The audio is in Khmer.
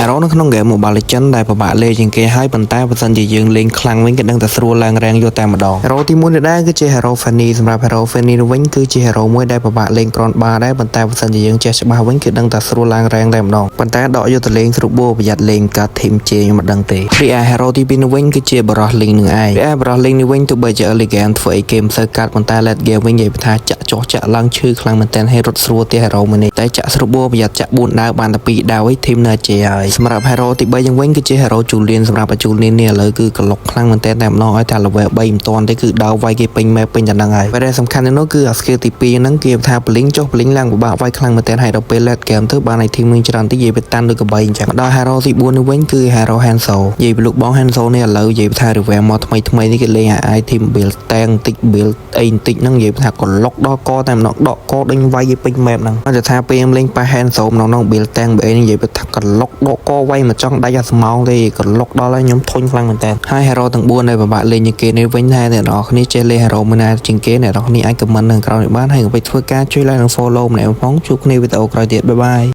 hero នៅក្នុង game Mobile Legends ដែលពិបាកលេងជាងគេហើយប៉ុន្តែបើសិនជាយើងលេងខ្លាំងវិញក៏ដឹងតែស្រួលឡើងរែងយកតែម្ដង hero ទី1នេះដែរគឺជា hero Fanny សម្រាប់ hero Fanny នេះវិញគឺជា hero មួយដែលពិបាកលេងគ្រាន់បាដែរប៉ុន្តែបើសិនជាយើងចេះច្បាស់វិញគឺដឹងតែស្រួលឡើងរែងតែម្ដងប៉ុន្តែដកយកទៅលេងស្រួលបួប្រយ័ត្នលេងកាត់ធីមជេរខ្ញុំមិនដឹងទេរីឯ hero ទី2នេះវិញគឺជាបរោះ Link នឹងឯងរីឯបរោះ Link នេះវិញទោះបីជា early game ធ្វើអីគេមិនសូវកាត់ប៉ុន្តែ late game វិញនិយាយថាចាក់ចុះចាក់ឡើងឈឺខ្លាំងមែនតើហើយរត់ស្រួលទៀត hero មួយនេះតែចាក់ស្រួលបួប្រយ័ត្នចាក់4ដាវបានតែ2ដាវឯងធីមនៅជេរហើយសម្រាប់ hero ទី3យ៉ាងវិញគឺជា hero Julian សម្រាប់ Julian នេះឥឡូវគឺក្លុកខ្លាំងមែនតើតែម្ដងឲ្យតែ level 3មិនទាន់ទេគឺដើរវាយគេពេញ map ពេញតែហ្នឹងហើយតែសំខាន់នោះគឺអា skill ទី2ហ្នឹងគេថា blink ចុះ blink ឡើងពិបាកវាយខ្លាំងមែនតើហើយដល់ពេល late game ទៅបានឲ្យធីមនឹងច្រើនតិចនិយាយទៅតាន់ដូចកបីអញ្ចឹងដល់ hero ទី4នេះវិញគឺ hero Hanzo និយាយពីលោកបង Hanzo នេះឥឡូវនិយាយថា revamp មកថ្មីនេះគេលេងឲ្យ team build tank តិច build អីបន្តិចហ្នឹងនិយាយថាក្លុកដល់កតែម្ដងដកកដេញវាយគេពេញ map ហ្នឹងតែថាពេលខ្ញុំលេងប៉ះ Hanzo ម្ដង build tank បែបនេះនិយាយថាក្លុកដកកវាយមកចង់ដាច់អាស្មោងទេក្លុកដល់ហើយខ្ញុំធុញខ្លាំងមែនតើហើយ hero ទាំង4ដែលពិបាកលេងជាងគេនេះវិញតែអ្នកនរគ្នាចេះលេង hero មួយណាជាងគេអ្នកនរគ្នាអាច comment នៅក្រោមនេះបានហើយកុំភ្លេចធ្វើការជួយ like និង follow ម្នាក់ផងជួបគ្នាវីដេអូក្រោយទៀតបាយបាយ